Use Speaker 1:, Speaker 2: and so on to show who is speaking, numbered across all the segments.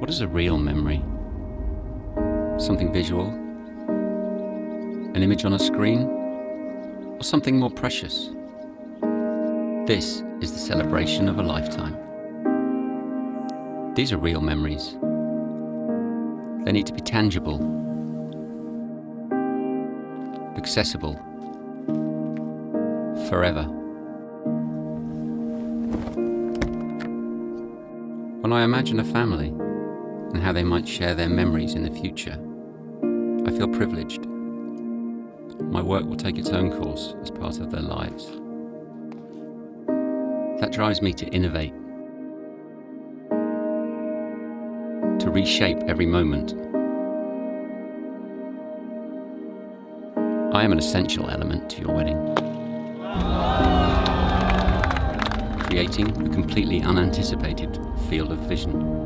Speaker 1: What is a real memory? Something visual? An image on a screen? Or something more precious? This is the celebration of a lifetime. These are real memories. They need to be tangible, accessible, forever. When I imagine a family and how they might share their memories in the future, I feel privileged. My work will take its own course as part of their lives. That drives me to innovate, to reshape every moment. I am an essential element to your wedding, creating a completely unanticipated field of vision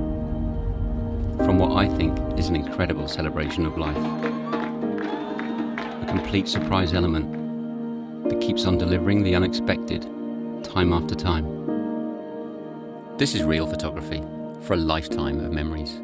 Speaker 1: from what I think is an incredible celebration of life. A complete surprise element that keeps on delivering the unexpected time after time. This is real photography for a lifetime of memories.